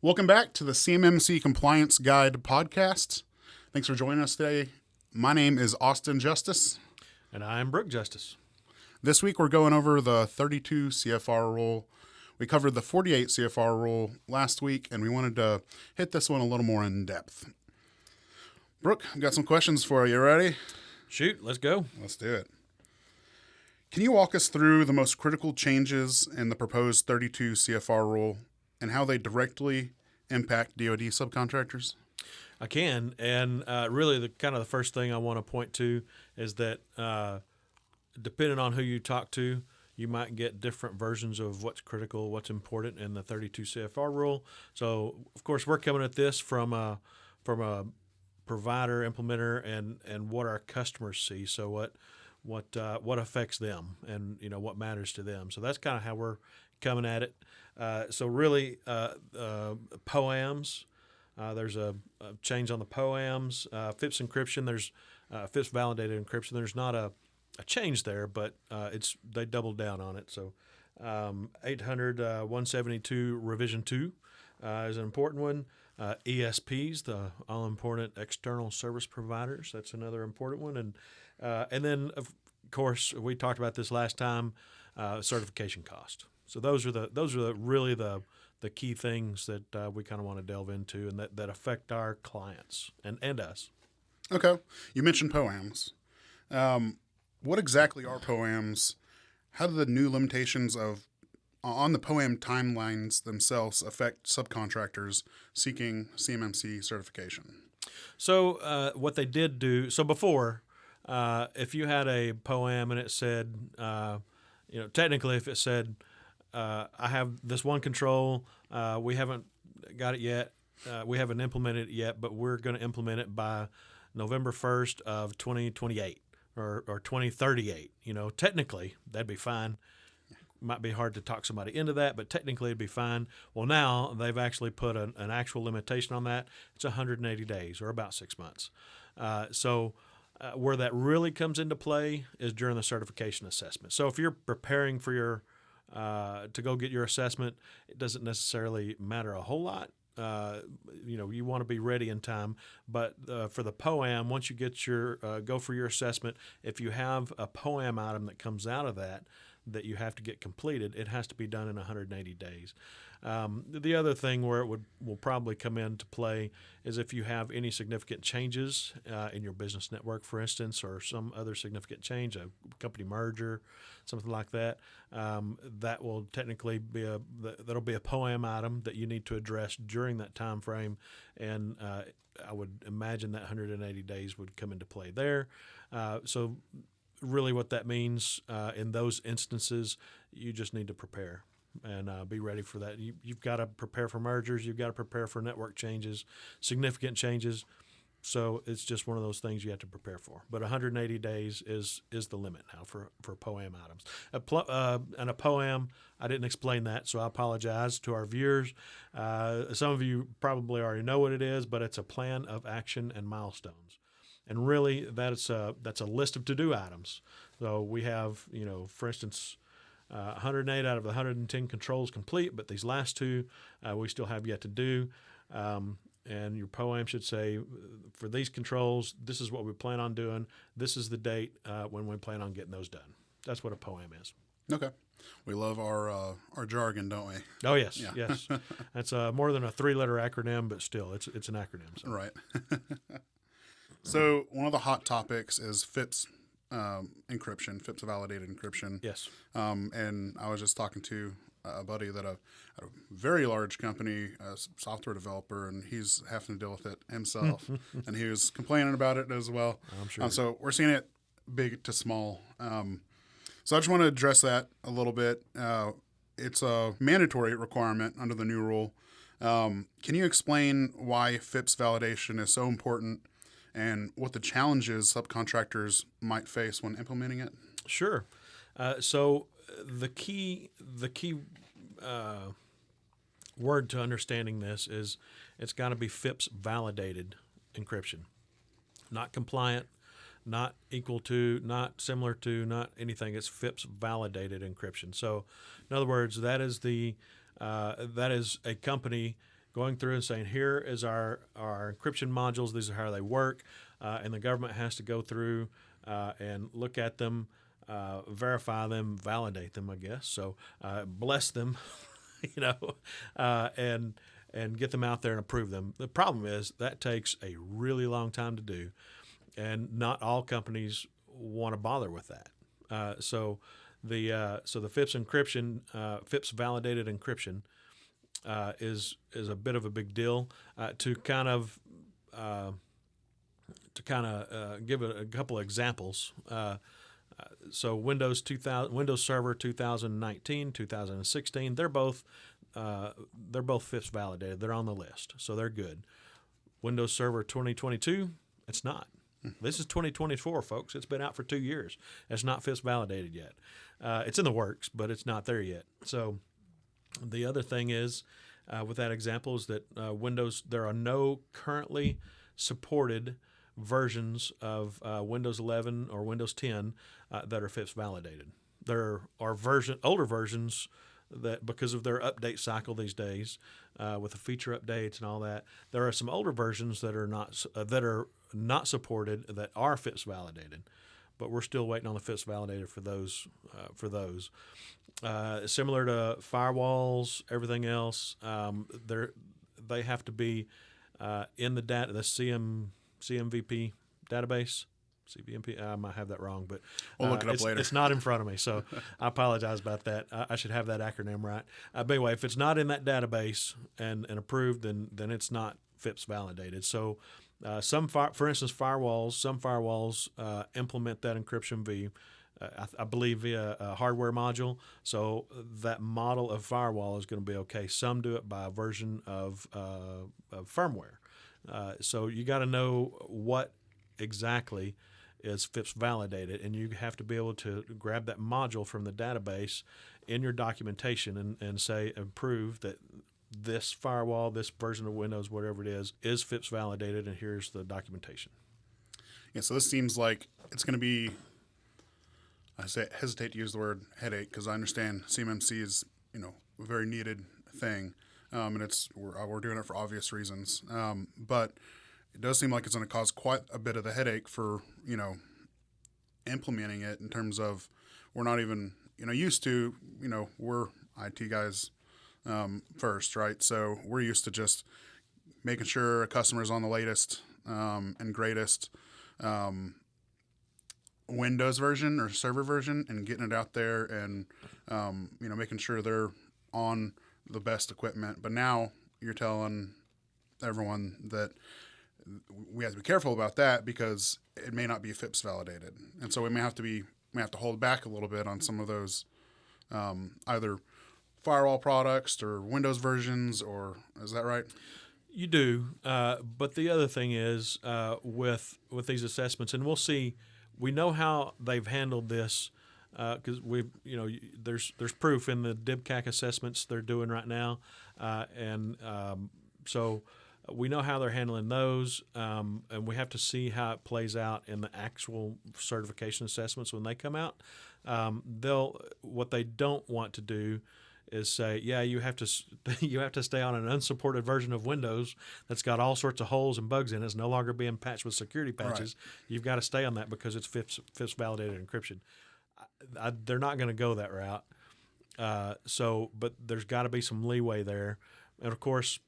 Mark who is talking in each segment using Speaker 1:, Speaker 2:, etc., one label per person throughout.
Speaker 1: Welcome back to the CMMC Compliance Guide podcast. Thanks for joining us today. My name is Austin Justice.
Speaker 2: And I'm Brooke Justice.
Speaker 1: This week we're going over the 32 CFR Rule. We covered the 48 CFR Rule last week, and we wanted to hit this one a little more in depth. Brooke, I've got some questions for you. You ready?
Speaker 2: Shoot, let's go.
Speaker 1: Let's do it. Can you walk us through the most critical changes in the proposed 32 CFR Rule and how they directly impact DoD subcontractors?
Speaker 2: I can, and really the first thing I want to point to is that depending on who you talk to, you might get different versions of what's critical, what's important in the 32 CFR Rule. So, of course, we're coming at this from a provider, implementer, and what our customers see. So what affects them, and what matters to them. So that's kind of how we're coming at it. So really, POAMs. There's a change on the POAMs. FIPS encryption. There's FIPS validated encryption. There's not a change there, but they doubled down on it. So 800-172 revision 2 is an important one. ESPs, the all-important external service providers. That's another important one. And then, of course, we talked about this last time, certification cost. So those are really the key things that we kind of want to delve into and that affect our clients and us.
Speaker 1: Okay. You mentioned POAMs. What exactly are POAMs? How do the new limitations on the POAM timelines themselves affect subcontractors seeking CMMC certification?
Speaker 2: So what they did do, so before, if you had a POAM and it said, technically if it said, I have this one control, we haven't got it yet, we haven't implemented it yet, but we're going to implement it by November 1st of 2028 or 2038. Technically that'd be fine. Might be hard to talk somebody into that, but technically it'd be fine. Well, now they've actually put an actual limitation on that. It's 180 days or about 6 months. So where that really comes into play is during the certification assessment. So if you're preparing for your to go get your assessment, it doesn't necessarily matter a whole lot. You want to be ready in time, but for the POAM, once you get your go for your assessment, if you have a POAM item that comes out of that you have to get completed, it has to be done in 180 days. The other thing where it will probably come into play is if you have any significant changes in your business network, for instance, or some other significant change, a company merger, something like that. That will technically be that'll be a POAM item that you need to address during that time frame, and I would imagine that 180 days would come into play there. So really what that means in those instances, you just need to prepare and be ready for that. You've got to prepare for mergers. You've got to prepare for network changes, significant changes. So it's just one of those things you have to prepare for. But 180 days is the limit now for POAM items. And a POAM, I didn't explain that, so I apologize to our viewers. Some of you probably already know what it is, but it's a plan of action and milestones. And really, that's a list of to-do items. So we have, for instance, 108 out of the 110 controls complete, but these last two we still have yet to do. And your POAM should say, for these controls, this is what we plan on doing. This is the date when we plan on getting those done. That's what a POAM is.
Speaker 1: Okay. We love our jargon, don't we?
Speaker 2: Oh, yes. Yeah. Yes. That's more than a 3-letter acronym, but still, it's an acronym. So.
Speaker 1: Right. So one of the hot topics is FIPS encryption, FIPS validated encryption.
Speaker 2: Yes.
Speaker 1: And I was just talking to a buddy that a very large company, a software developer, and he's having to deal with it himself. And he was complaining about it as well.
Speaker 2: I'm sure.
Speaker 1: So we're seeing it big to small. So I just want to address that a little bit. It's a mandatory requirement under the new rule. Can you explain why FIPS validation is so important and what the challenges subcontractors might face when implementing it?
Speaker 2: Sure. So the key word to understanding this is it's got to be FIPS validated encryption, not compliant, not equal to, not similar to, not anything. It's FIPS validated encryption. So, in other words, that is a company going through and saying, here is our encryption modules. These are how they work. And the government has to go through and look at them, verify them, validate them, I guess. So bless them, and get them out there and approve them. The problem is that takes a really long time to do, and not all companies want to bother with that. So the FIPS encryption, FIPS validated encryption, is a bit of a big deal. To kind of give a couple of examples. So Windows Server 2019, 2016, they're both FIPS validated. They're on the list, so they're good. Windows Server 2022, it's not. This is 2024, folks. It's been out for 2 years. It's not FIPS validated yet. It's in the works, but it's not there yet. So the other thing is, with that example, is that there are no currently supported versions of Windows 11 or Windows 10 that are FIPS validated. There are older versions that, because of their update cycle these days, with the feature updates and all that, there are some older versions that are not supported that are FIPS validated, but we're still waiting on the FIPS validated for those. Similar to firewalls, everything else, they have to be in the CMVP database. CVMP. I might have that wrong, but
Speaker 1: we'll look it up later.
Speaker 2: It's not in front of me, so I apologize about that. I should have that acronym right. But anyway, if it's not in that database and approved, then it's not FIPS validated. So for instance, some firewalls implement that encryption I believe via a hardware module. So that model of firewall is going to be okay. Some do it by a version of firmware. So you got to know what exactly is FIPS validated, and you have to be able to grab that module from the database in your documentation and prove that this firewall, this version of Windows, whatever it is FIPS validated, and here's the documentation.
Speaker 1: Yeah, so this seems like it's going to be, hesitate to use the word headache, because I understand CMMC is a very needed thing, and we're doing it for obvious reasons. But it does seem like it's going to cause quite a bit of the headache for implementing it, in terms of we're not even used to we're IT guys first, right? So we're used to just making sure a customer's on the latest and greatest Windows version or server version, and getting it out there, and making sure they're on the best equipment. But now you're telling everyone that we have to be careful about that, because it may not be FIPS validated, and so we may have to hold back a little bit on some of those either firewall products or Windows versions. Or is that right?
Speaker 2: You do, but the other thing is with these assessments, and we'll see. We know how they've handled this because there's proof in the DIBCAC assessments they're doing right now, so we know how they're handling those, and we have to see how it plays out in the actual certification assessments when they come out. What they don't want to do is say, yeah, you have to stay on an unsupported version of Windows that's got all sorts of holes and bugs in it. It's no longer being patched with security patches. Right. You've got to stay on that because it's FIPS validated encryption. They're not going to go that route. But there's got to be some leeway there, and of course,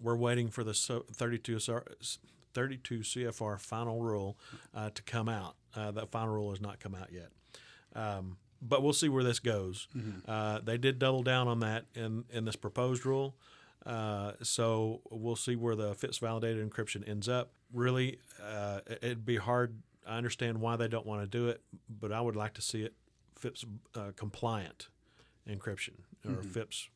Speaker 2: we're waiting for the 32 CFR final rule to come out. That final rule has not come out yet. But we'll see where this goes. Mm-hmm. They did double down on that in this proposed rule. So we'll see where the FIPS validated encryption ends up. Really, it'd be hard. I understand why they don't want to do it, but I would like to see it FIPS compliant encryption, or mm-hmm. FIPS,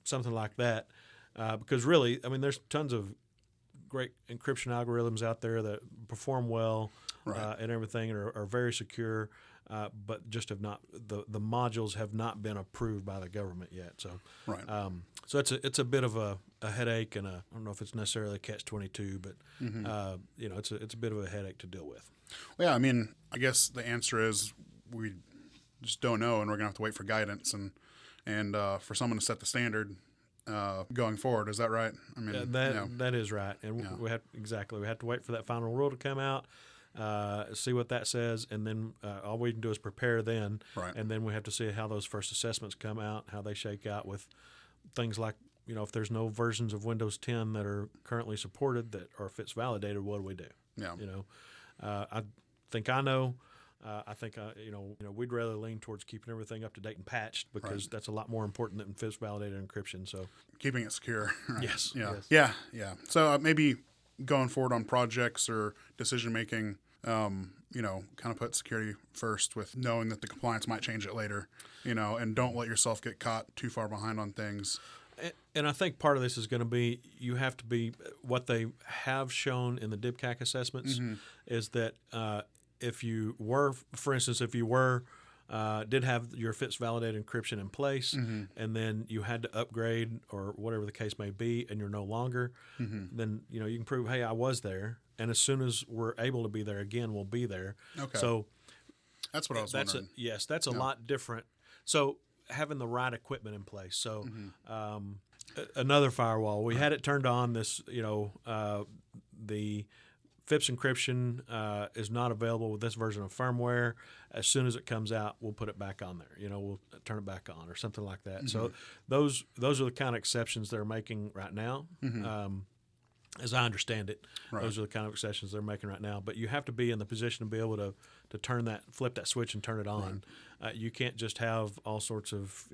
Speaker 2: something like that. Because really, I mean, there's tons of great encryption algorithms out there that perform well, right. And everything, and are very secure, but just have not, the modules have not been approved by the government yet. So,
Speaker 1: right.
Speaker 2: So it's a bit of a headache, and I don't know if it's necessarily a catch-22, but mm-hmm. It's a bit of a headache to deal with.
Speaker 1: Well, yeah, I mean, I guess the answer is we just don't know, and we're gonna have to wait for guidance and for someone to set the standard. going forward. Is that right? I mean,
Speaker 2: that is right, and we have to wait for that final rule to come out, see what that says, and then all we can do is prepare then,
Speaker 1: right.
Speaker 2: And then we have to see how those first assessments come out, how they shake out with things like, if there's no versions of Windows 10 that are currently supported that are FIPS validated, what do we do?
Speaker 1: Yeah.
Speaker 2: I think I know. I think we'd rather lean towards keeping everything up to date and patched because that's a lot more important than FIPS validated encryption. So
Speaker 1: keeping it secure. Right?
Speaker 2: Yes.
Speaker 1: Yeah. So maybe going forward on projects or decision making, kind of put security first with knowing that the compliance might change it later, and don't let yourself get caught too far behind on things.
Speaker 2: And I think part of this is going to be you have to be what they have shown in the DIBCAC assessments is that if you were, for instance, did have your FIPS validated encryption in place and then you had to upgrade or whatever the case may be and you're no longer, then you can prove, hey, I was there, and as soon as we're able to be there again, we'll be there.
Speaker 1: Okay.
Speaker 2: So
Speaker 1: that's what I was wondering.
Speaker 2: That's a lot different. So having the right equipment in place. So another firewall, we had it turned on. This, the FIPS encryption is not available with this version of firmware. As soon as it comes out, we'll put it back on there. We'll turn it back on or something like that. So those are the kind of exceptions they're making right now. As I understand it, those are the kind of exceptions they're making right now. But you have to be in the position to be able to flip that switch and turn it on. You can't just have all sorts of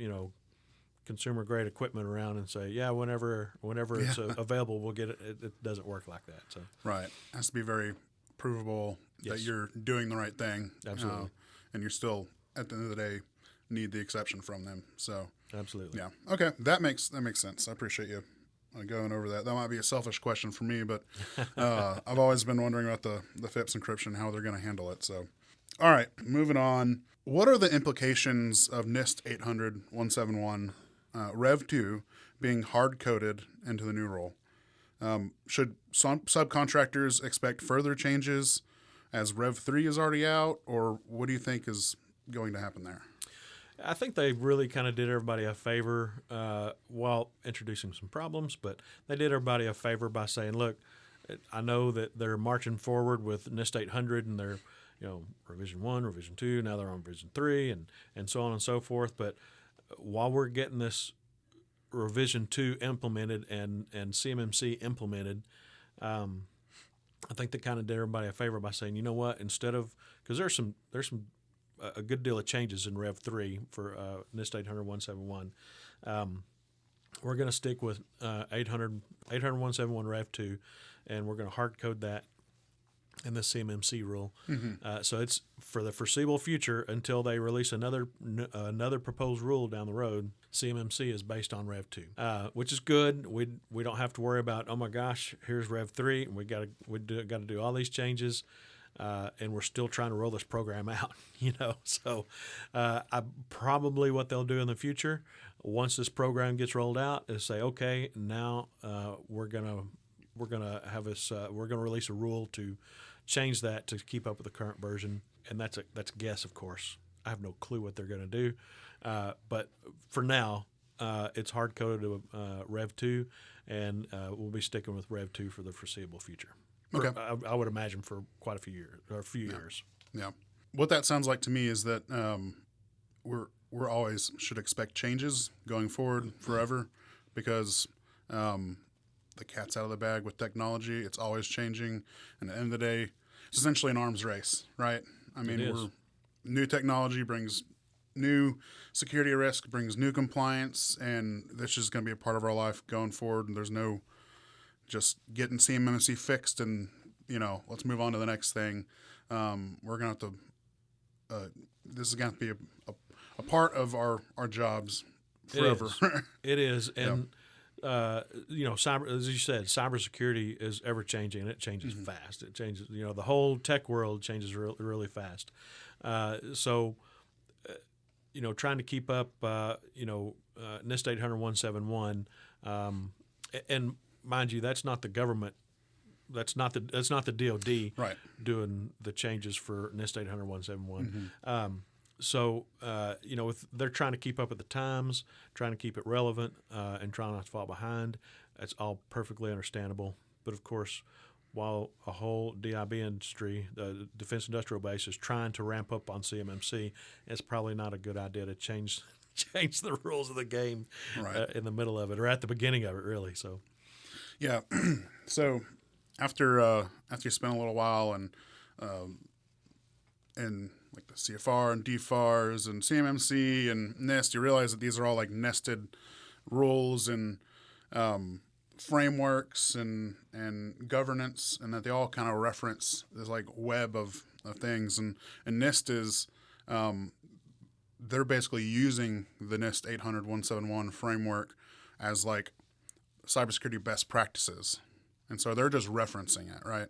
Speaker 2: consumer grade equipment around and say, whenever it's available, we'll get it. It doesn't work like that. So
Speaker 1: right, it has to be very provable that you're doing the right thing.
Speaker 2: Absolutely,
Speaker 1: and you're still at the end of the day need the exception from them. So
Speaker 2: absolutely,
Speaker 1: yeah, okay, that makes sense. I appreciate you going over that. That might be a selfish question for me, but I've always been wondering about the FIPS encryption, how they're going to handle it. So, all right, moving on. What are the implications of NIST 800-171 Rev 2 being hard-coded into the new rule? Should subcontractors expect further changes as Rev 3 is already out, or what do you think is going to happen there?
Speaker 2: I think they really kind of did everybody a favor while introducing some problems, but they did everybody a favor by saying, look, I know that they're marching forward with NIST 800 and they're, revision 1, revision 2, now they're on revision 3 and so on and so forth. But while we're getting this revision 2 implemented and CMMC implemented, I think they kind of did everybody a favor by saying, you know what, instead of, because there's some a good deal of changes in Rev 3 for NIST 800-171. We're going to stick with 800-171 Rev 2, and we're going to hard code that in the CMMC rule. So it's for the foreseeable future until they release another proposed rule down the road. CMMC is based on Rev 2, which is good. We don't have to worry about, oh my gosh, here's Rev 3, and we got to do all these changes. And we're still trying to roll this program out, So probably what they'll do in the future, once this program gets rolled out, is say, okay, now we're gonna release a rule to change that to keep up with the current version, and that's a guess, of course. I have no clue what they're going to do, but for now, it's hard coded to Rev 2, and we'll be sticking with Rev 2 for the foreseeable future.
Speaker 1: Okay.
Speaker 2: I would imagine for quite a few years.
Speaker 1: Yeah. What that sounds like to me is that we're always should expect changes going forward forever, because the cat's out of the bag with technology. It's always changing, and at the end of the day, it's essentially an arms race, right? I mean, new technology brings new security risk, brings new compliance, and this is going to be a part of our life going forward. And there's no just getting CMMC fixed and, let's move on to the next thing. We're going to have to, this is going to be a part of our jobs forever.
Speaker 2: It is. And, cyber, as you said, cybersecurity is ever changing, and it changes fast. It changes, the whole tech world changes really fast. So, trying to keep up, NIST 800-171, and mind you, that's not the government. That's not the DoD
Speaker 1: right.
Speaker 2: doing the changes for NIST 800-171. they're trying to keep up with the times, trying to keep it relevant, and trying not to fall behind. It's all perfectly understandable. But of course, while a whole DIB industry, the Defense Industrial Base, is trying to ramp up on CMMC, it's probably not a good idea to change the rules of the game in the middle of it or at the beginning of it, really. So,
Speaker 1: yeah. So after you spend a little while and like the CFR and DEFARS and CMMC and NIST, you realize that these are all like nested rules and frameworks and governance, and that they all kind of reference this like web of things. And NIST is they're basically using the NIST 800-171 framework as like cybersecurity best practices, and so they're just referencing it, right?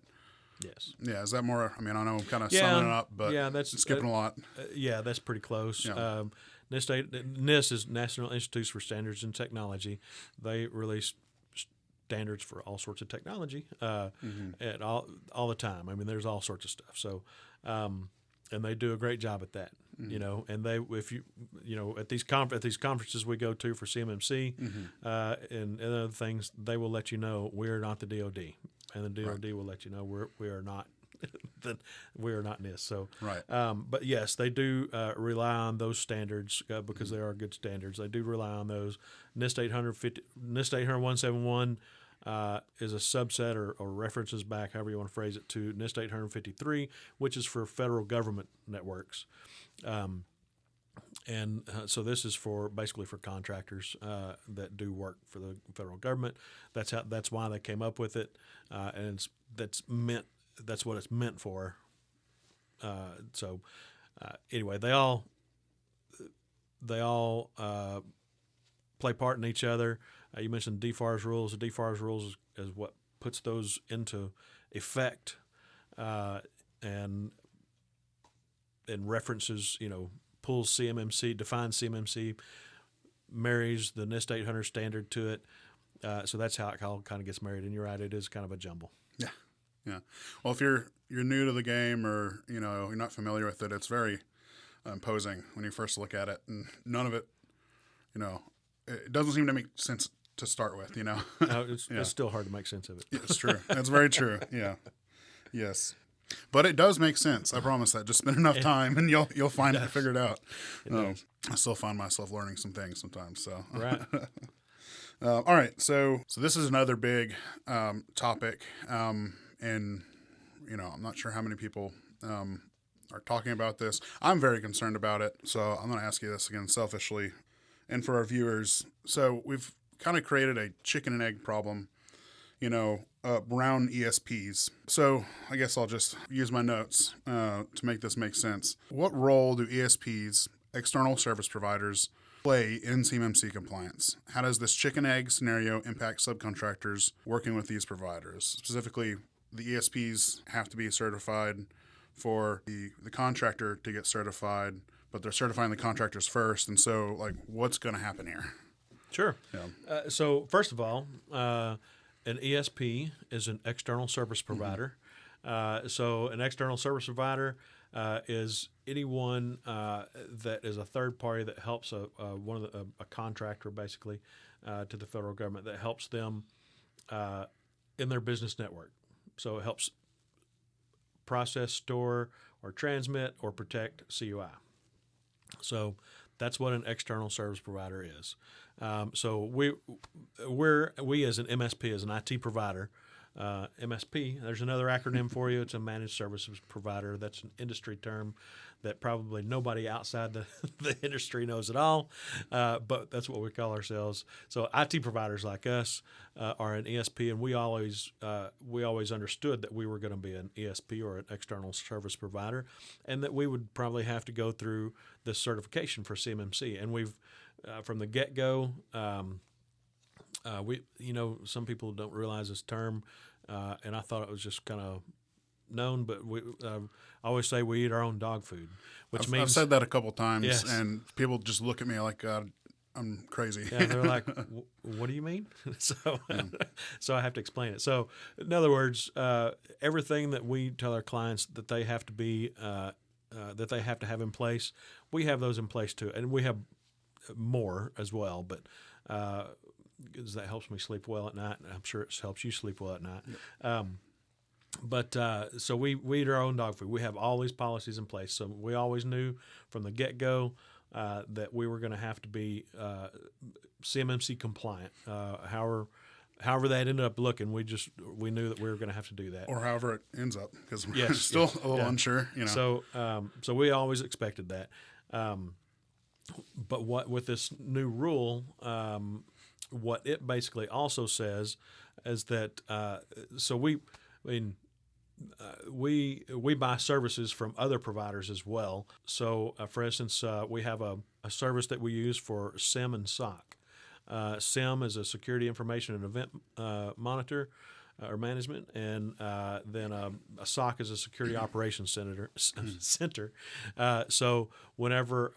Speaker 2: Yes.
Speaker 1: Yeah. Is that more? I mean, I know I'm kind of summing it up, but
Speaker 2: that's
Speaker 1: skipping a lot.
Speaker 2: Yeah, that's pretty close.
Speaker 1: Yeah.
Speaker 2: NIST is National Institutes for Standards and Technology. They release standards for all sorts of technology at all the time. I mean, there's all sorts of stuff. So, and they do a great job at that. You know, and at these conferences we go to for CMMC and other things, they will let you know we're not the DoD, and the DoD will let you know we are not. We are not NIST. So, but yes, they do rely on those standards because they are good standards. They do rely on those. NIST 800-171 is a subset or references back, however you want to phrase it, to NIST 853, which is for federal government networks. So this is basically for contractors that do work for the federal government. That's why they came up with it, and that's what it's meant for. Anyway, they all play part in each other. You mentioned DEFARS rules. The DEFARS rules is what puts those into effect, and references, pulls CMMC, defines CMMC, marries the NIST 800 standard to it. So that's how it all kind of gets married. And you're right, it is kind of a jumble.
Speaker 1: Yeah. Yeah. Well, if you're new to the game or, you're not familiar with it, it's very imposing when you first look at it, and none of it, it doesn't seem to make sense to start with,
Speaker 2: No, it's still hard to make sense of it.
Speaker 1: Yeah, it's true. That's very true. Yeah. Yes. But it does make sense. I promise that. Just spend enough time and you'll find it figured out. I still find myself learning some things sometimes. So
Speaker 2: right.
Speaker 1: All right. So this is another big topic, and I'm not sure how many people are talking about this. I'm very concerned about it. So I'm going to ask you this again selfishly, and for our viewers. So we've kind of created a chicken and egg problem, around ESPs. So I guess I'll just use my notes to make this make sense. What role do ESPs, external service providers, play in CMMC compliance? How does this chicken egg scenario impact subcontractors working with these providers? Specifically, the ESPs have to be certified for the contractor to get certified, but they're certifying the contractors first. And so, what's going to happen here?
Speaker 2: Sure. Yeah. So first of all, an ESP is an external service provider. So an external service provider is anyone that is a third party that helps a contractor, basically, to the federal government, that helps them in their business network. So it helps process, store, or transmit, or protect CUI. So that's what an external service provider is. So we as an MSP, as an IT provider, MSP, there's another acronym for you. It's a managed services provider. That's an industry term that probably nobody outside the industry knows at all, but that's what we call ourselves. So IT providers like us are an ESP, and we always understood that we were going to be an ESP or an external service provider, and that we would probably have to go through this certification for CMMC. And we've from the get-go, some people don't realize this term, and I thought it was just kind of known, but we I always say we eat our own dog food, which means
Speaker 1: I've said that a couple times,
Speaker 2: yes.
Speaker 1: And people just look at me like I'm crazy.
Speaker 2: Yeah, they're like, "What do you mean?" So I have to explain it. So, in other words, everything that we tell our clients that they have to be that they have to have in place. We have those in place too, and we have more as well. But 'cause that helps me sleep well at night, and I'm sure it helps you sleep well at night. Yep. So we eat our own dog food. We have all these policies in place. So we always knew from the get-go that we were going to have to be CMMC compliant. However that ended up looking, we knew that we were going to have to do that.
Speaker 1: Or however it ends up, because we're
Speaker 2: Yes,
Speaker 1: still a little unsure.
Speaker 2: So we always expected that. But what with this new rule, what it basically also says is that we buy services from other providers as well. So, for instance, we have a service that we use for SIM and SOC. SIM is a security information and event monitor or management, and then a SOC is a security operations center. So whenever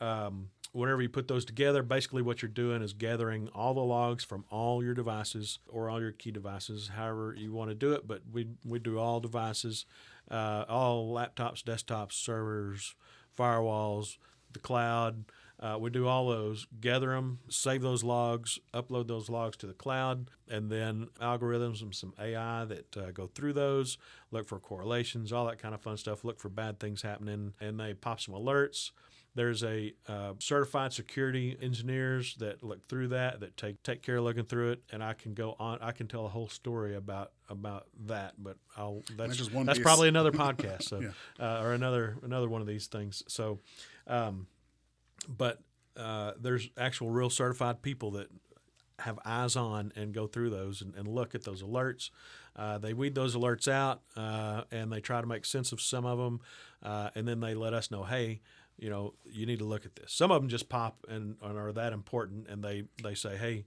Speaker 2: you put those together, basically what you're doing is gathering all the logs from all your devices or all your key devices, however you want to do it. But we do all devices, all laptops, desktops, servers, firewalls, the cloud. We do all those, gather them, save those logs, upload those logs to the cloud, and then algorithms and some AI that go through those, look for correlations, all that kind of fun stuff, look for bad things happening, and they pop some alerts. There's a certified security engineers that look through that take care of looking through it, and I can go on. I can tell a whole story about that, but that's probably another podcast. So or another one of these things. So. But there's actual real certified people that have eyes on and go through those and look at those alerts. They weed those alerts out and they try to make sense of some of them, and then they let us know, hey, you need to look at this. Some of them just pop and are that important, and they say, hey,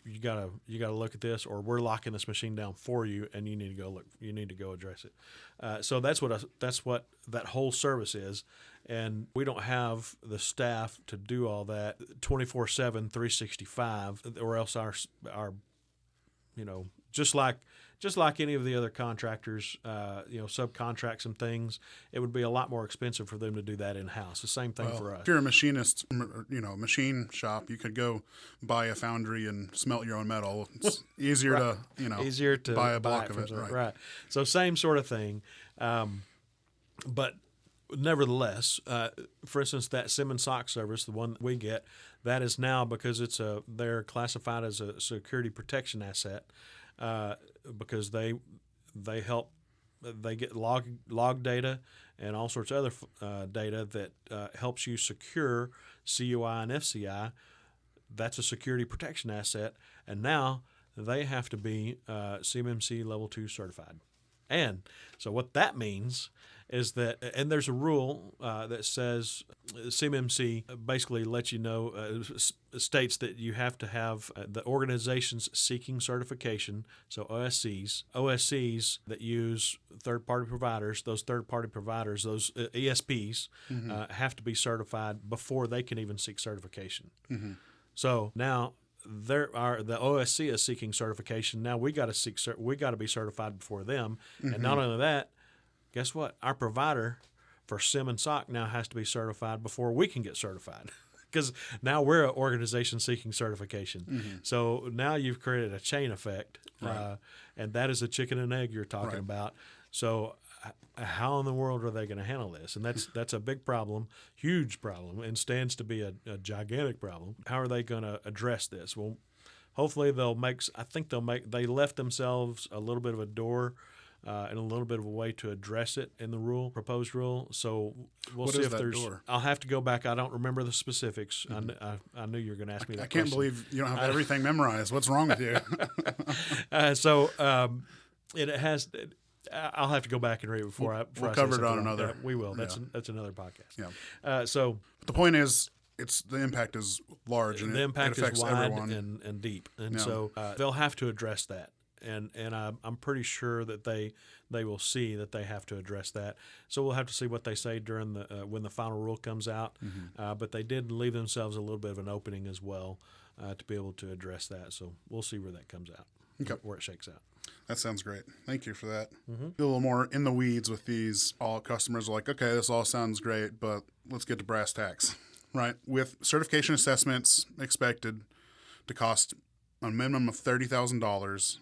Speaker 2: you gotta look at this, or we're locking this machine down for you, and you need to go look. You need to go address it. So that's what that whole service is, and we don't have the staff to do all that 24/7, 365, or else our just like any of the other contractors, subcontract some things, it would be a lot more expensive for them to do that in-house. The same thing for us.
Speaker 1: If you're a machinist, machine shop, you could go buy a foundry and smelt your own metal. It's easier to buy a block of it.
Speaker 2: Right. So same sort of thing. But nevertheless, for instance, that SIM and SOC service, the one that we get, that is now, because they're classified as a security protection asset, because they get log data and all sorts of other data that helps you secure CUI and FCI. That's a security protection asset, and now they have to be CMMC Level 2 certified. And so what that means is that, and there's a rule that says CMMC basically lets you know, states that you have to have the organizations seeking certification, so OSCs that use third-party providers, those third-party providers, those ESPs, have to be certified before they can even seek certification. Mm-hmm. So now the OSC is seeking certification. Now we got to be certified before them, and not only that, guess what? Our provider for SIM and SOC now has to be certified before we can get certified, because now we're an organization seeking certification. Mm-hmm. So now you've created a chain effect, right. And that is a chicken and egg you're talking about. So how in the world are they going to handle this? And that's a big problem, huge problem, and stands to be a gigantic problem. How are they going to address this? Well, hopefully they left themselves a little bit of a door and a little bit of a way to address it in the proposed rule. So we'll see if there's. Door? I'll have to go back. I don't remember the specifics. Mm-hmm. I knew you were going to ask me that.
Speaker 1: I can't believe you don't have everything memorized. What's wrong with you?
Speaker 2: It has. I'll have to go back and read it before
Speaker 1: we'll cover it on another.
Speaker 2: We will. That's another podcast.
Speaker 1: Yeah.
Speaker 2: So
Speaker 1: the point is, the impact is large, and
Speaker 2: the impact
Speaker 1: it affects
Speaker 2: is wide
Speaker 1: everyone.
Speaker 2: and deep, and so they'll have to address that. And I'm pretty sure that they will see that they have to address that. So we'll have to see what they say during when the final rule comes out. Mm-hmm. But they did leave themselves a little bit of an opening as well to be able to address that. So we'll see where that comes out, where it shakes out.
Speaker 1: That sounds great. Thank you for that. Get a little more in the weeds with these. All customers are like, okay, this all sounds great, but let's get to brass tacks, right? With certification assessments expected to cost a minimum of $30,000,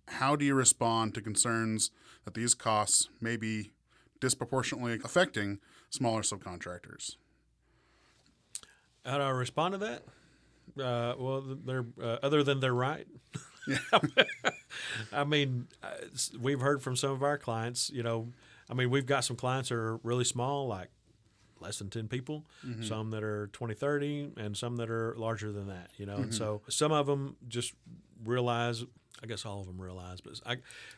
Speaker 1: how do you respond to concerns that these costs may be disproportionately affecting smaller subcontractors?
Speaker 2: How do I respond to that? Well, they're other than they're right.
Speaker 1: Yeah.
Speaker 2: I mean, we've heard from some of our clients, we've got some clients that are really small, like less than 10 people, some that are 20, 30, and some that are larger than that, And so some of them just realize, I guess all of them realize, but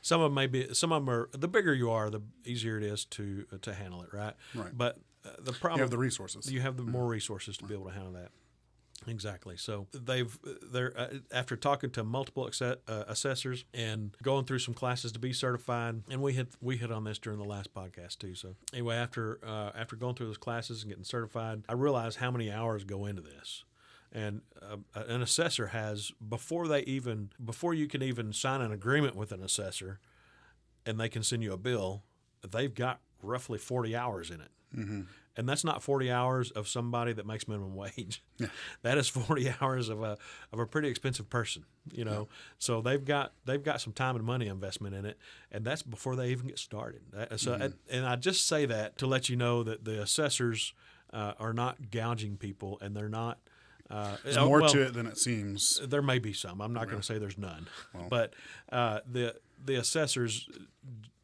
Speaker 2: some of them are, the bigger you are, the easier it is to handle it, right?
Speaker 1: Right.
Speaker 2: But the problem,
Speaker 1: You have the resources.
Speaker 2: You have the more resources to be able to handle that. Exactly. So they're after talking to multiple assessors and going through some classes to be certified, and we hit on this during the last podcast too. So anyway, after going through those classes and getting certified, I realized how many hours go into this. And an assessor has before you can even sign an agreement with an assessor, and they can send you a bill, they've got roughly 40 hours in it. Mm-hmm. And that's not 40 hours of somebody that makes minimum wage. Yeah. That is 40 hours of a pretty expensive person, Yeah. So they've got some time and money investment in it, and that's before they even get started. And I just say that to let you know that the assessors are not gouging people, and they're not.
Speaker 1: There's more to it than it seems.
Speaker 2: There may be some. I'm not going to say there's none, but the assessors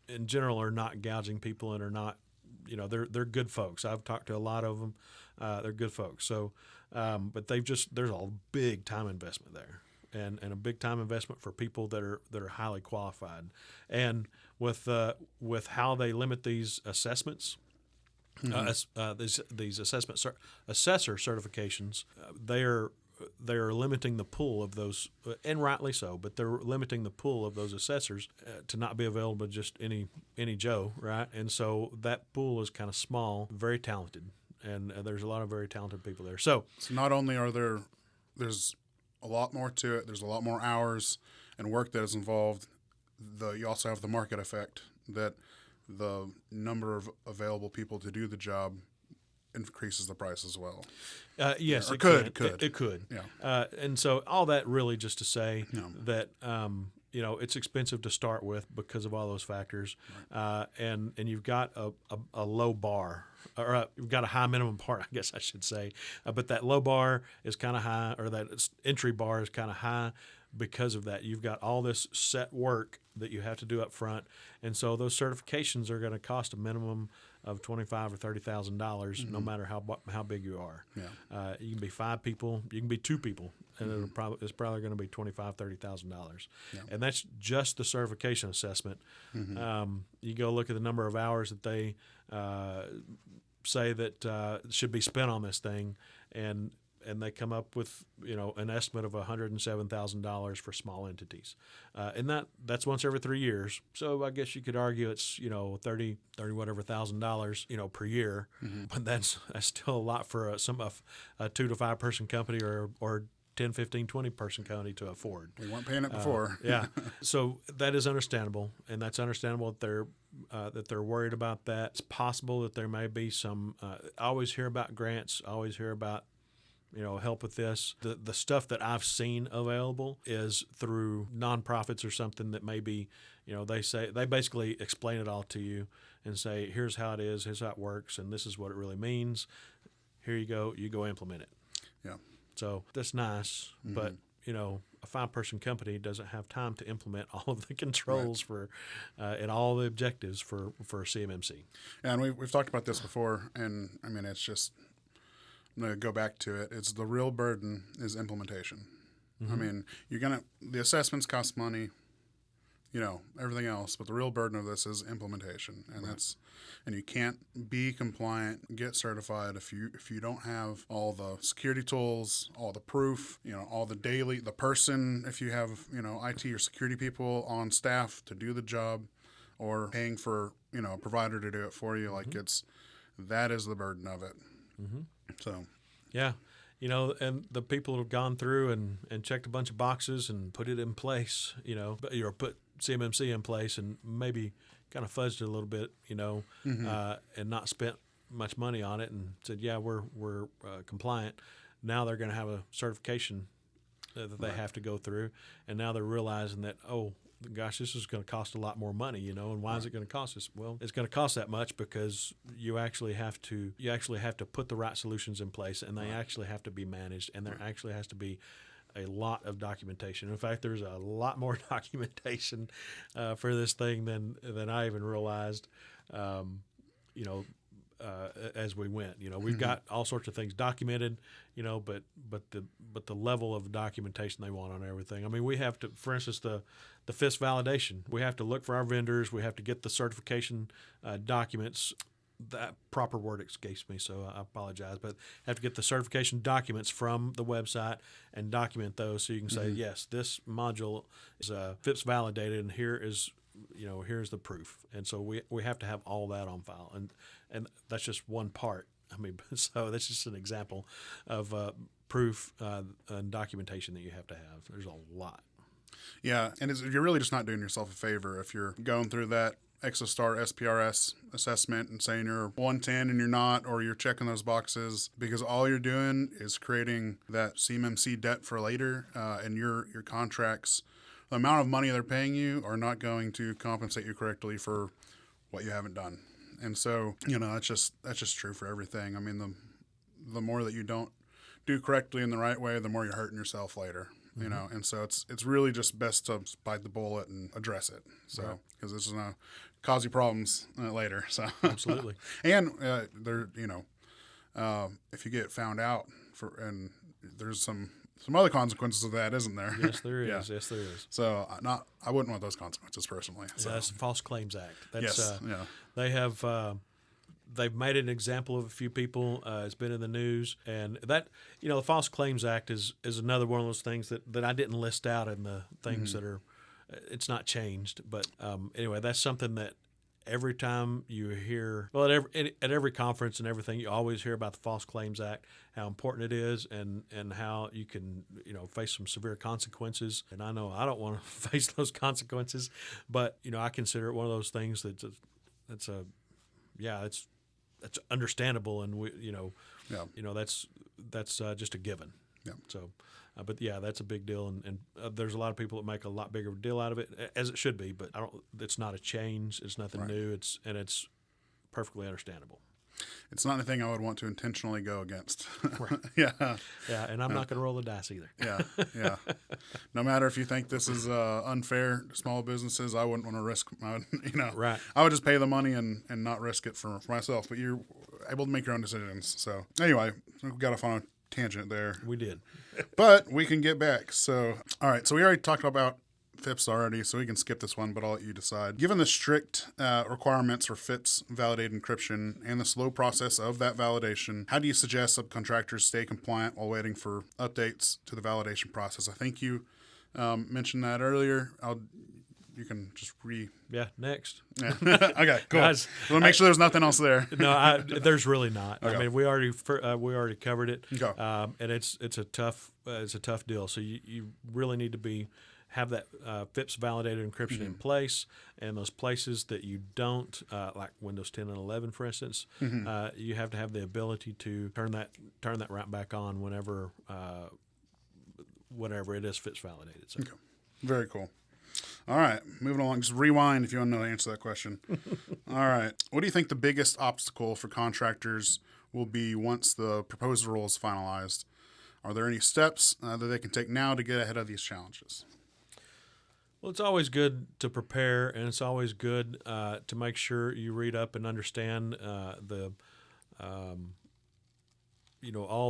Speaker 2: in general are not gouging people and are not. They're good folks. I've talked to a lot of them. They're good folks. So, but there's a big time investment there, and a big time investment for people that are highly qualified, and with how they limit these assessments. These assessor certifications, they are limiting the pool of those, and rightly so. But they're limiting the pool of those assessors to not be available to just any Joe, right? And so that pool is kind of small, very talented, and there's a lot of very talented people there. So
Speaker 1: not only there's a lot more to it. There's a lot more hours and work that is involved. You also have the market effect that the number of available people to do the job increases the price as well.
Speaker 2: Yes,
Speaker 1: or
Speaker 2: it
Speaker 1: could.
Speaker 2: It could.
Speaker 1: Yeah.
Speaker 2: And so all that really just to say that it's expensive to start with because of all those factors, right. And you've got a low bar, or you've got a high minimum bar, I guess I should say, but that low bar is kind of high, or that entry bar is kind of high. Because of that, you've got all this set work that you have to do up front, and so those certifications are going to cost a minimum of $25,000 or $30,000, no matter how big you are.
Speaker 1: Yeah.
Speaker 2: You can be 5 people, you can be 2 people, and it's probably going to be $25,000-$30,000, and that's just the certification assessment. You go look at the number of hours that they say that should be spent on this thing, and they come up with an estimate of $107,000 for small entities, and that's once every 3 years. So I guess you could argue it's $30 whatever $1,000 per year, but that's still a lot for a 2 to 5 person company or 10, 15, 20 person company to afford.
Speaker 1: We weren't paying it before.
Speaker 2: Yeah, so that is understandable, and that's understandable that they're worried about that. It's possible that there may be some. I always hear about grants. I always hear about help with this. The stuff that I've seen available is through nonprofits or something that maybe, they basically explain it all to you and say, here's how it is, here's how it works, and this is what it really means. Here you go implement it.
Speaker 1: Yeah.
Speaker 2: So that's nice, but a 5-person company doesn't have time to implement all of the controls for and all the objectives for CMMC.
Speaker 1: And we've talked about this before, and I mean, it's just, I'm going to go back to it. It's the real burden is implementation. I mean, the assessments cost money, everything else, but the real burden of this is implementation. And and you can't be compliant, get certified if you don't have all the security tools, all the proof, all the the person, if you have, IT or security people on staff to do the job, or paying for, a provider to do it for you. Like that is the burden of it. So,
Speaker 2: yeah, and the people who have gone through and checked a bunch of boxes and put it in place, or put CMMC in place and maybe kind of fuzzed it a little bit, and not spent much money on it and said, yeah, we're compliant. Now they're going to have a certification that they have to go through, and now they're realizing that, oh gosh, this is going to cost a lot more money, and why is it going to cost us? Well, it's going to cost that much because you actually have to put the right solutions in place, and they actually have to be managed, and there actually has to be a lot of documentation. In fact, there's a lot more documentation for this thing than I even realized. As we went, we've got all sorts of things documented, but the level of documentation they want on everything. I mean, we have to, for instance, the FIPS validation. We have to look for our vendors. We have to get the certification documents. That proper word escapes me, so I apologize. But have to get the certification documents from the website and document those, so you can say, yes, this module is FIPS validated, and here's the proof. And so we have to have all that on file, and that's just one part. I mean, so that's just an example of proof and documentation that you have to have. There's a lot.
Speaker 1: Yeah, and you're really just not doing yourself a favor if you're going through that ExoStar SPRS assessment and saying you're 110 and you're not, or you're checking those boxes, because all you're doing is creating that CMMC debt for later, and your contracts, the amount of money they're paying you are not going to compensate you correctly for what you haven't done. And so, that's just true for everything. I mean, the more that you don't do correctly in the right way, the more you're hurting yourself later. And so it's really just best to bite the bullet and address it. So, because this is going to cause you problems later. So
Speaker 2: absolutely.
Speaker 1: And if you get found out and there's some other consequences of that, isn't there?
Speaker 2: Yes, there is.
Speaker 1: Yeah.
Speaker 2: Yes, there is.
Speaker 1: So I wouldn't want those consequences personally. So.
Speaker 2: Yeah, that's the False Claims Act. That's,
Speaker 1: yes.
Speaker 2: They have. They've made an example of a few people. It's been in the news, and that the False Claims Act is another one of those things that I didn't list out in the things that are. It's not changed, but anyway, that's something that every time you hear, well, at every conference and everything, you always hear about the False Claims Act, how important it is, and how you can face some severe consequences. And I know I don't want to face those consequences, but I consider it one of those things that's understandable, and that's just a given.
Speaker 1: Yeah.
Speaker 2: So, but yeah, that's a big deal, and there's a lot of people that make a lot bigger deal out of it, as it should be. But it's not a change. It's nothing new. It's perfectly understandable.
Speaker 1: It's not anything I would want to intentionally go against.
Speaker 2: Right.
Speaker 1: Yeah.
Speaker 2: Yeah, and I'm not going to roll the dice either.
Speaker 1: Yeah. No matter if you think this is unfair to small businesses, I wouldn't want to risk
Speaker 2: Right.
Speaker 1: I would just pay the money and not risk it for myself. But you're able to make your own decisions. So anyway, we got off on a tangent there.
Speaker 2: We did.
Speaker 1: But we can get back. So, all right. So we already talked about FIPS already, so we can skip this one, but I'll let you decide. Given the strict requirements for FIPS validated encryption and the slow process of that validation, how do you suggest subcontractors stay compliant while waiting for updates to the validation process? I think you mentioned that earlier. You can just
Speaker 2: Yeah, next.
Speaker 1: Yeah. Okay, cool.
Speaker 2: Guys,
Speaker 1: We'll make sure there's nothing else there.
Speaker 2: No, there's really not.
Speaker 1: Okay.
Speaker 2: I mean, we already covered it,
Speaker 1: Okay.
Speaker 2: and it's a tough deal. So you really need to have that FIPS validated encryption in place, and those places that you don't, like Windows 10 and 11, for instance, you have to have the ability to turn that right back on whenever it is FIPS validated. So.
Speaker 1: Okay. Very cool. All right, moving along. Just rewind if you want to know the answer to that question. All right. What do you think the biggest obstacle for contractors will be once the proposed rule is finalized? Are there any steps that they can take now to get ahead of these challenges?
Speaker 2: Well, it's always good to prepare, and it's always good to make sure you read up and understand all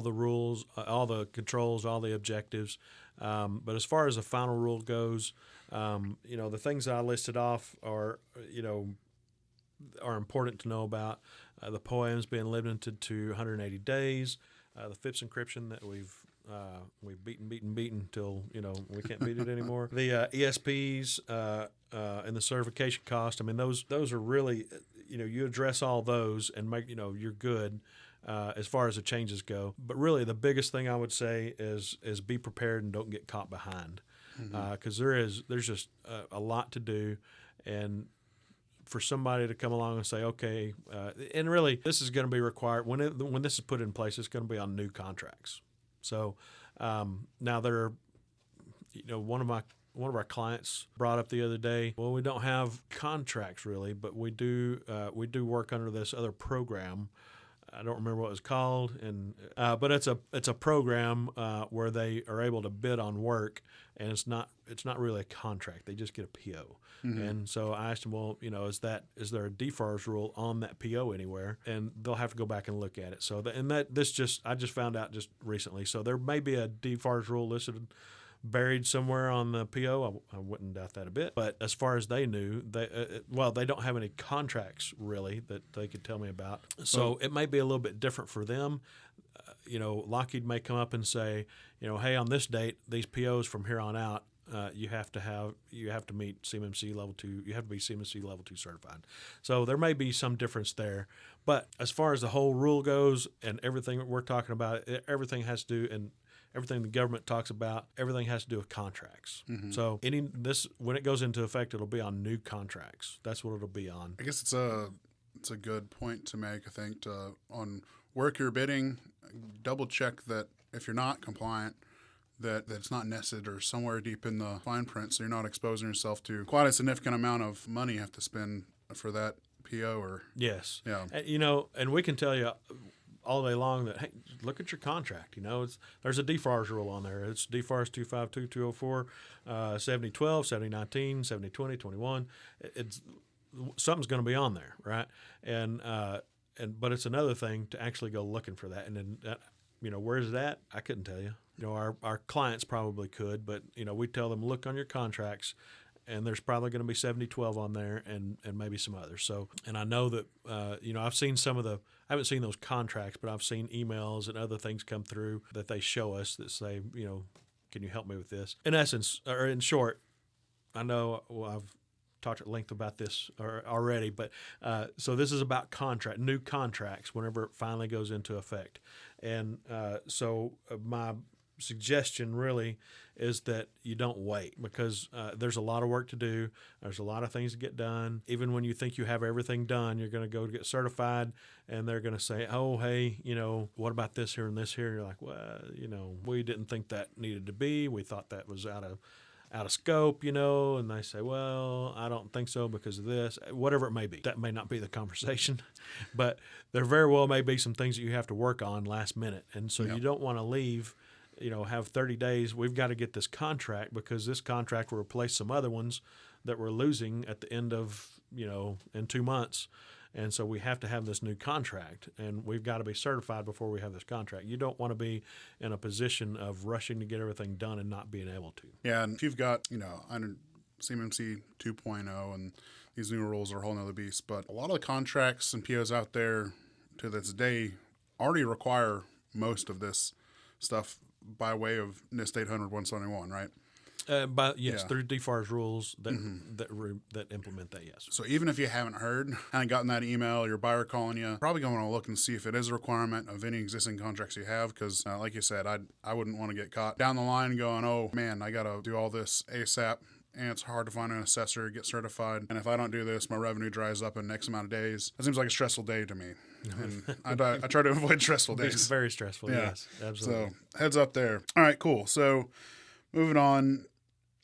Speaker 2: the rules, all the controls, all the objectives. But as far as the final rule goes, the things that I listed off are important to know about. The POAMs being limited to 180 days, the FIPS encryption that we've beaten until we can't beat it anymore. The ESPs and the certification cost. I mean, those are really you address all those and make you're good as far as the changes go. But really, the biggest thing I would say is be prepared and don't get caught behind. because there's just a lot to do, and for somebody to come along and say, okay, and really this is going to be required when this is put in place. It's going to be on new contracts. So now one of our clients brought up the other day, well, we don't have contracts really, but we do work under this other program. I don't remember what it was called, but it's a program where they are able to bid on work, and it's not really a contract. They just get a PO. And so I asked them, well, is there a DEFARS rule on that PO anywhere? And they'll have to go back and look at it. So I just found out just recently. So there may be a DEFARS rule listed, buried somewhere on the PO. I wouldn't doubt that a bit. But as far as they knew, they don't have any contracts really that they could tell me about. So it may be a little bit different for them. Lockheed may come up and say, hey, on this date, these POs from here on out, you have to meet CMMC level 2. You have to be CMMC level 2 certified. So there may be some difference there. But as far as the whole rule goes and everything that we're talking about, everything has to do, and everything the government talks about, everything has to do with contracts. So when it goes into effect, it'll be on new contracts. That's what it'll be on.
Speaker 1: I guess it's a good point to make. I think on work you're bidding, double check that if you're not compliant, that it's not nested or somewhere deep in the fine print, so you're not exposing yourself to quite a significant amount of money you have to spend for that PO. Or
Speaker 2: yes,
Speaker 1: yeah,
Speaker 2: and we can tell you all day long that, hey, look at your contract. There's a DEFARS rule on there. It's DEFARS 252-204, 7012, 7019, 7020, 21. It's something's going to be on there, right? But it's another thing to actually go looking for that. And then where's that? I couldn't tell you. Our clients probably could, but we tell them, look on your contracts, and there's probably going to be 7012 on there and maybe some others. So, and I know that I've seen I haven't seen those contracts, but I've seen emails and other things come through that they show us that say, can you help me with this? In essence, or in short, I know I've talked at length about this already, but so this is about new contracts whenever it finally goes into effect. And so my suggestion really is that you don't wait, because there's a lot of work to do. There's a lot of things to get done. Even when you think you have everything done, you're going to go to get certified, and they're going to say, oh, hey, what about this here and this here? And you're like, well, we didn't think that needed to be. We thought that was out of scope, and they say, well, I don't think so because of this, whatever it may be. That may not be the conversation, but there very well may be some things that you have to work on last minute. And so you don't want to leave, have 30 days. We've got to get this contract because this contract will replace some other ones that we're losing at the end of, in 2 months. And so we have to have this new contract, and we've got to be certified before we have this contract. You don't want to be in a position of rushing to get everything done and not being able to.
Speaker 1: Yeah, and if you've got, under CMMC 2.0, and these new rules are a whole nother beast, but a lot of the contracts and POs out there to this day already require most of this stuff by way of NIST 800-171, right?
Speaker 2: Through DEFARS rules that implement that, yes.
Speaker 1: So even if you haven't heard and gotten that email, your buyer calling you, probably going to look and see if it is a requirement of any existing contracts you have, because like you said, I wouldn't want to get caught down the line going, oh man, I got to do all this ASAP, and it's hard to find an assessor, get certified, and if I don't do this, my revenue dries up in X amount of days. That seems like a stressful day to me, and I try to avoid stressful days.
Speaker 2: It's very stressful, yes, absolutely.
Speaker 1: So heads up there. All right, cool. So moving on,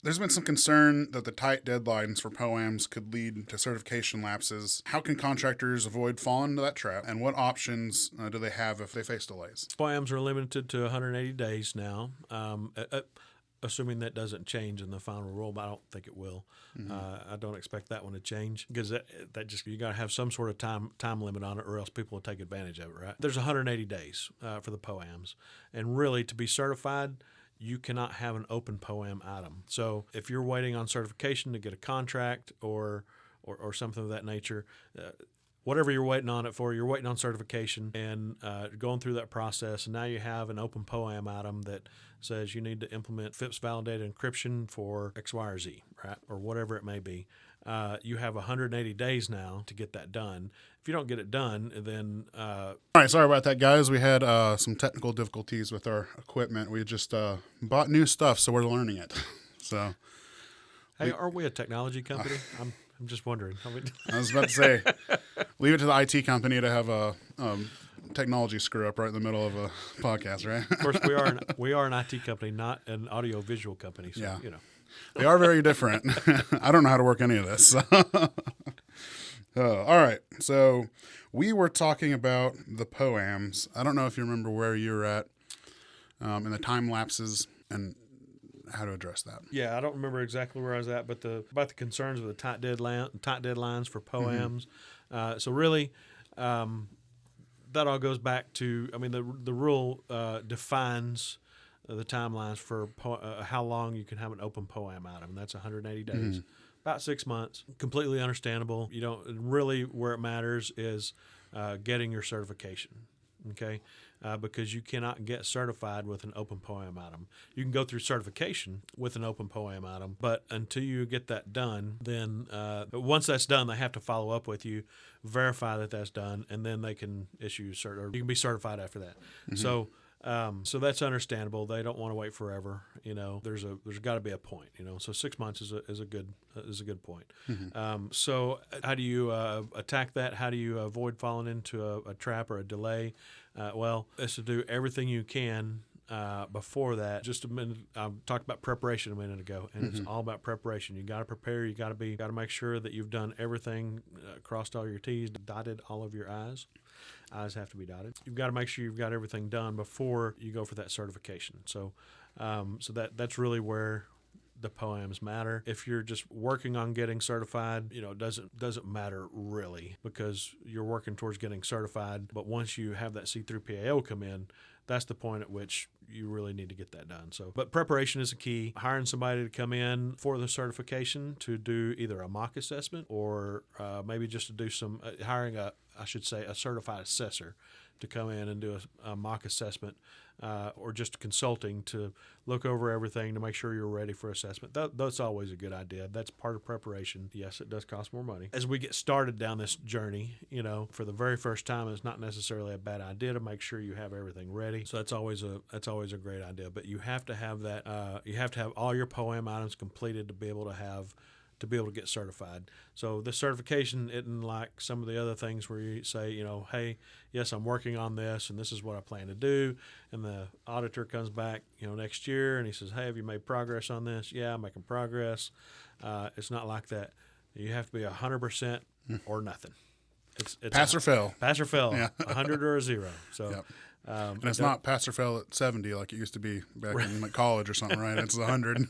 Speaker 1: there's been some concern that the tight deadlines for POAMs could lead to certification lapses. How can contractors avoid falling into that trap, and what options do they have if they face delays?
Speaker 2: POAMs are limited to 180 days now, assuming that doesn't change in the final rule, but I don't think it will. I don't expect that one to change, because that just, you got to have some sort of time limit on it, or else people will take advantage of it, right? There's 180 days for the POAMs, and really to be certified, you cannot have an open POAM item. So if you're waiting on certification to get a contract or something of that nature, whatever you're waiting on it for, you're waiting on certification and going through that process, and now you have an open POAM item that says you need to implement FIPS validated encryption for X, Y, or Z, right, or whatever it may be. You have 180 days now to get that done. If you don't get it done, then...
Speaker 1: All right, sorry about that, guys. We had some technical difficulties with our equipment. We just bought new stuff, so we're learning it. So
Speaker 2: Hey, are we a technology company? I'm just wondering.
Speaker 1: I was about to say, leave it to the IT company to have a technology screw up right in the middle of a podcast, right?
Speaker 2: Of course, we are an IT company, not an audio visual company. So,
Speaker 1: Yeah.
Speaker 2: you know.
Speaker 1: They are very different. I don't know how to work any of this. All right. So we were talking about the POAMs. I don't know if you remember where you were at in the time lapses and how to address that.
Speaker 2: Yeah, I don't remember exactly where I was at, but about the concerns of the tight deadlines for POAMs. So really, that all goes back to, I mean, the rule defines the timelines for how long you can have an open POAM item. That's 180 days, about 6 months. Completely understandable. You don't really, where it matters is getting your certification. Okay, because you cannot get certified with an open POAM item. You can go through certification with an open POAM item, but until you get that done, then once that's done, they have to follow up with you, verify that that's done, and then they can issue or you can be certified after that. So that's understandable. They don't want to wait forever. You know, there's got to be a point. You know, so 6 months is a good point. So how do you attack that? How do you avoid falling into a trap or a delay? Well, it's to do everything you can before that. Just a minute, I talked about preparation a minute ago, and it's all about preparation. You got to prepare. You got to make sure that you've done everything, crossed all your T's, dotted all of your I's. I's have to be dotted. You've got to make sure you've got everything done before you go for that certification. So, that's really where the POAMs matter. If you're just working on getting certified, you know, it doesn't matter really, because you're working towards getting certified. But once you have that C3PAO come in, that's the point at which you really need to get that done. So, but preparation is a key. Hiring somebody to come in for the certification to do either a mock assessment or maybe just to do some hiring a certified assessor to come in and do a mock assessment or just consulting to look over everything to make sure you're ready for assessment. That's always a good idea. That's part of preparation. Yes, it does cost more money. As we get started down this journey, you know, for the very first time, it's not necessarily a bad idea to make sure you have everything ready. So that's always a great idea. But you have to have that. You have to have all your POAM items completed to be able to get certified. So the certification isn't like some of the other things where you say, you know, hey, yes, I'm working on this and this is what I plan to do. And the auditor comes back, you know, next year and he says, hey, have you made progress on this? Yeah, I'm making progress. It's not like that. You have to be 100% or nothing. It's
Speaker 1: Pass or fail.
Speaker 2: Pass or fail.
Speaker 1: Yeah.
Speaker 2: 100 or a 0. So.
Speaker 1: Yep. And it's not pass or fail at 70 like it used to be back in like college or something, right? It's 100.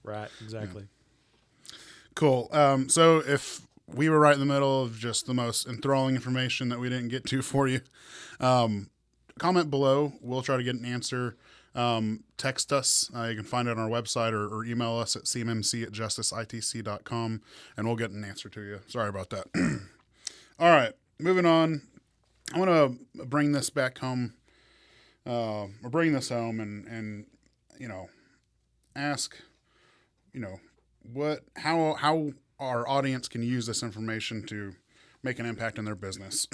Speaker 2: Right, exactly.
Speaker 1: Yeah. Cool. So if we were right in the middle of just the most enthralling information that we didn't get to for you, comment below. We'll try to get an answer. Text us. You can find it on our website or email us at cmmc@justicitc.com, and we'll get an answer to you. Sorry about that. All right, moving on. I want to bring this back home, or bring this home and you know, ask, you know, how our audience can use this information to make an impact in their business.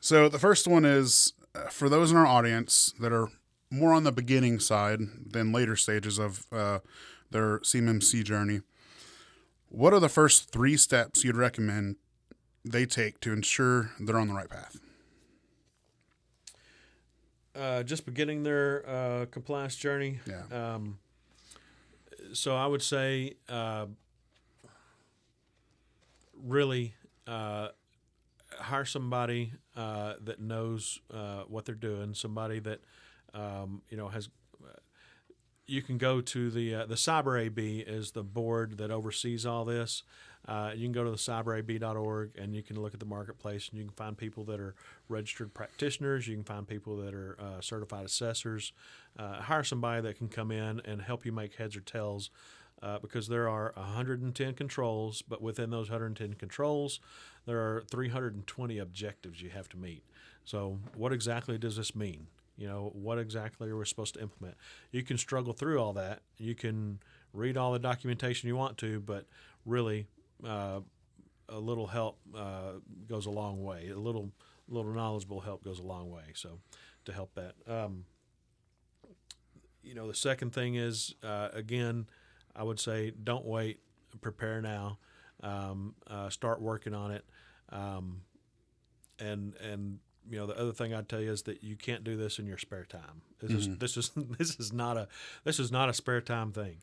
Speaker 1: So the first one is for those in our audience that are more on the beginning side than later stages of their CMMC journey. What are the first 3 steps you'd recommend they take to ensure they're on the right path?
Speaker 2: Just beginning their compliance journey.
Speaker 1: Yeah.
Speaker 2: So I would say, really, hire somebody that knows what they're doing. Somebody that has. You can go to the Cyber AB is the board that oversees all this. You can go to the cyberab.org and you can look at the marketplace and you can find people that are registered practitioners. You can find people that are certified assessors. Hire somebody that can come in and help you make heads or tails because there are 110 controls, but within those 110 controls, there are 320 objectives you have to meet. So what exactly does this mean? You know, what exactly are we supposed to implement? You can struggle through all that. You can read all the documentation you want to, but really a little help goes a long way. A little knowledgeable help goes a long way. So to help that. the second thing is, again, I would say don't wait, prepare now, start working on it. And the other thing I'd tell you is that you can't do this in your spare time. This is not a spare time thing.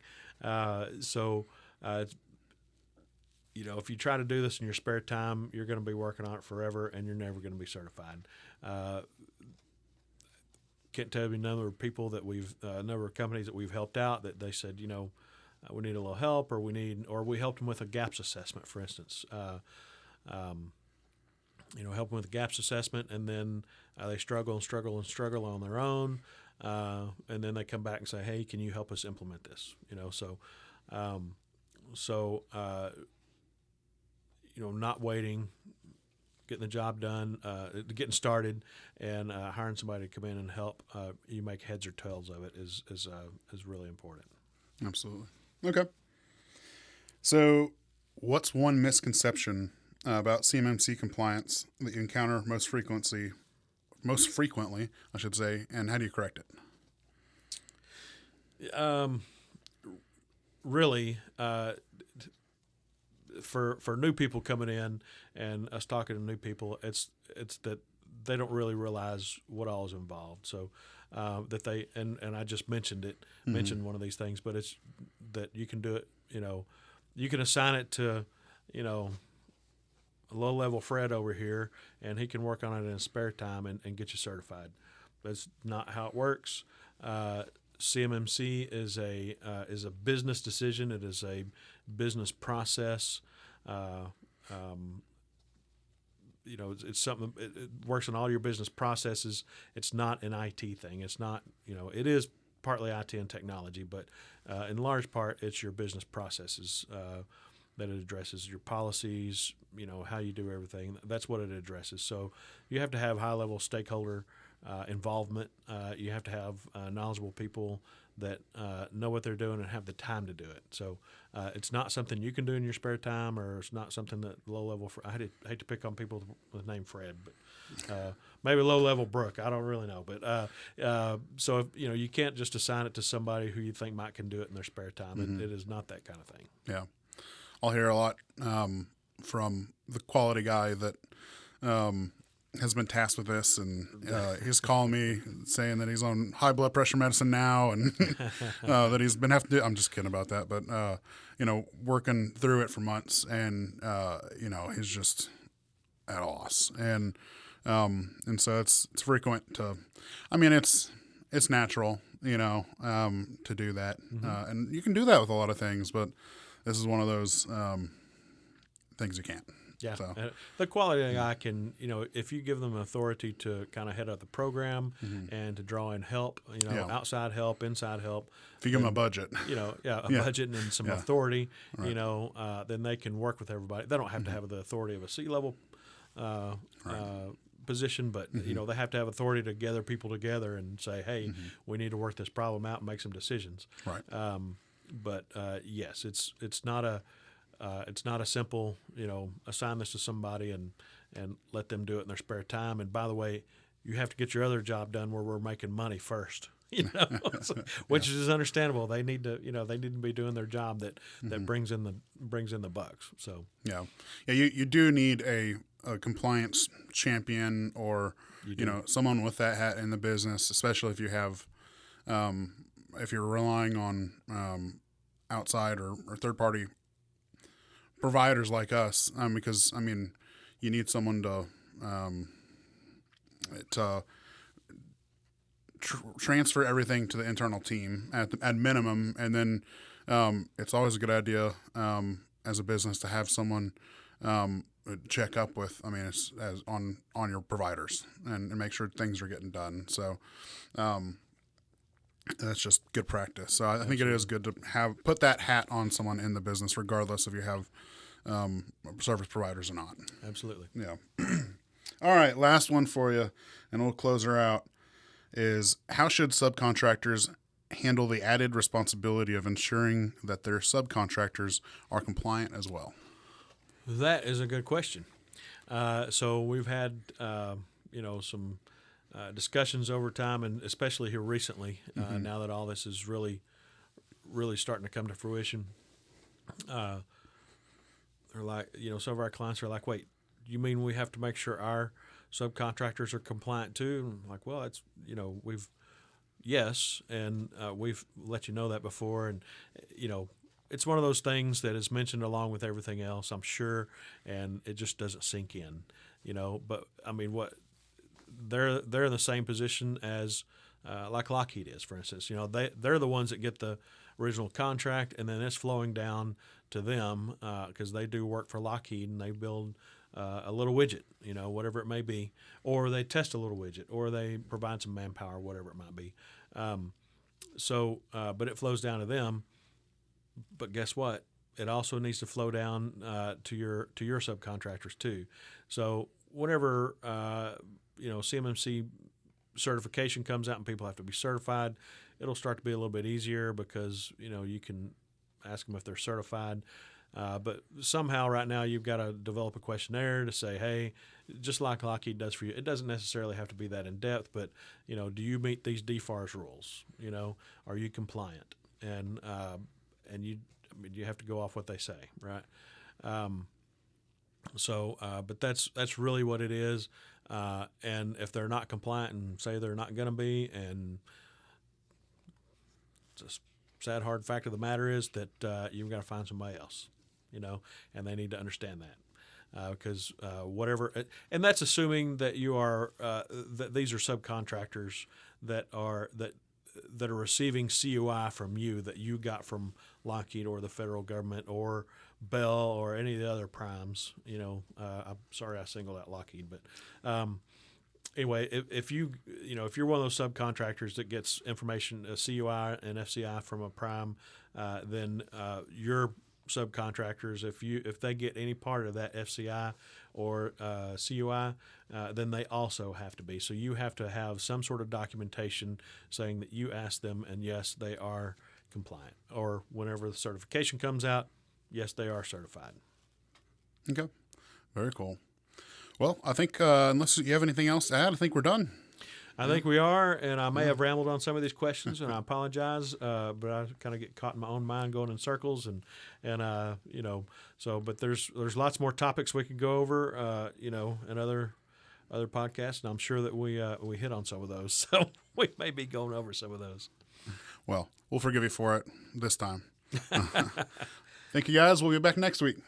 Speaker 2: If you try to do this in your spare time, you're going to be working on it forever, and you're never going to be certified. Can't tell you the number of people that number of companies that we've helped out that they said, we need a little help, or we helped them with a gaps assessment, for instance. Help them with a gaps assessment, and then they struggle on their own, and then they come back and say, "Hey, can you help us implement this?" Not waiting, getting the job done, getting started, and hiring somebody to come in and help you make heads or tails of it is really important.
Speaker 1: Absolutely. Okay. So, what's one misconception about CMMC compliance that you encounter most frequently, I should say, and how do you correct it?
Speaker 2: Really, for new people coming in and us talking to new people, it's that they don't really realize what all is involved. So that they and I just mentioned one of these things, but it's that you can do it. You can assign it to a low-level Fred over here, and he can work on it in his spare time and get you certified. That's not how it works. CMMC is a business decision. It is a business process. It's something. It works on all your business processes. It's not an IT thing. It's not. It is partly IT and technology, but in large part, it's your business processes that it addresses. Your policies. How you do everything. That's what it addresses. So you have to have high-level stakeholder involvement. You have to have knowledgeable people that know what they're doing and have the time to do it. So it's not something you can do in your spare time, or it's not something that low-level. I hate to pick on people with the name Fred, but maybe low-level Brooke. I don't really know. But so if, you can't just assign it to somebody who you think can do it in their spare time. Mm-hmm. It is not that kind of thing.
Speaker 1: Yeah, I'll hear a lot from the quality guy that has been tasked with this, and he's calling me saying that he's on high blood pressure medicine now, and that he's been having to do. I'm just kidding about that, but working through it for months, and he's just at a loss, and so it's frequent to. I mean, it's natural, to do that, mm-hmm. And you can do that with a lot of things, but this is one of those things you can't.
Speaker 2: Yeah, so. The quality guy can, if you give them authority to kind of head up the program, mm-hmm. and to draw in help, outside help, inside help.
Speaker 1: If you give them a budget.
Speaker 2: Budget and some authority, right. Then they can work with everybody. They don't have mm-hmm. to have the authority of a C-level position, but, mm-hmm. They have to have authority to gather people together and say, hey, mm-hmm. we need to work this problem out and make some decisions.
Speaker 1: Right.
Speaker 2: But yes, it's not a simple, assign this to somebody and let them do it in their spare time. And by the way, you have to get your other job done where we're making money first, which is understandable. They need to, they need to be doing their job that mm-hmm. brings in the bucks. So
Speaker 1: you do need a compliance champion or someone with that hat in the business, especially if you have if you're relying on outside or third party providers like us, because you need someone to transfer everything to the internal team at minimum, and then it's always a good idea as a business to have someone check up with. As on your providers and make sure things are getting done. So that's just good practice. So I think it is good to put that hat on someone in the business, regardless if you have service providers or not.
Speaker 2: Absolutely.
Speaker 1: Yeah. All right, last one for you, and we'll close her out, is how should subcontractors handle the added responsibility of ensuring that their subcontractors are compliant as well?
Speaker 2: That is a good question. So we've had, some discussions over time, and especially here recently, now that all this is really starting to come to fruition. They're like, some of our clients are like, wait, you mean we have to make sure our subcontractors are compliant too? And I'm like, well, it's, yes, and we've let you know that before, and it's one of those things that is mentioned along with everything else, I'm sure, and it just doesn't sink in, But I mean, what they're in the same position as like Lockheed is, for instance. They're the ones that get the original contract, and then it's flowing down to them because they do work for Lockheed and they build a little widget, whatever it may be, or they test a little widget, or they provide some manpower, whatever it might be. But it flows down to them. But guess what? It also needs to flow down to your subcontractors too. So whenever CMMC certification comes out and people have to be certified, it'll start to be a little bit easier because you can ask them if they're certified. But somehow right now you've got to develop a questionnaire to say, hey, just like Lockheed does for you, it doesn't necessarily have to be that in depth, but do you meet these DEFARS rules? Are you compliant? And you have to go off what they say, right? But that's really what it is. And if they're not compliant and say they're not going to be, and it's a sad, hard fact of the matter is that you've got to find somebody else, and they need to understand that. Because whatever, and that's assuming that you are that these are subcontractors that are receiving CUI from you that you got from Lockheed or the federal government or Bell or any of the other primes. I'm sorry I singled out Lockheed, but anyway, if you're one of those subcontractors that gets information, a CUI and FCI from a prime, then your subcontractors, if they get any part of that FCI or CUI, then they also have to be. So you have to have some sort of documentation saying that you asked them, and yes, they are compliant. Or whenever the certification comes out, yes, they are certified.
Speaker 1: Okay, very cool. Well, I think unless you have anything else to add, I think we're done.
Speaker 2: I think we are, and I may have rambled on some of these questions, and I apologize, but I kind of get caught in my own mind going in circles, and but there's lots more topics we could go over, and other podcasts, and I'm sure that we hit on some of those, so we may be going over some of those.
Speaker 1: Well, we'll forgive you for it this time. Thank you, guys. We'll be back next week.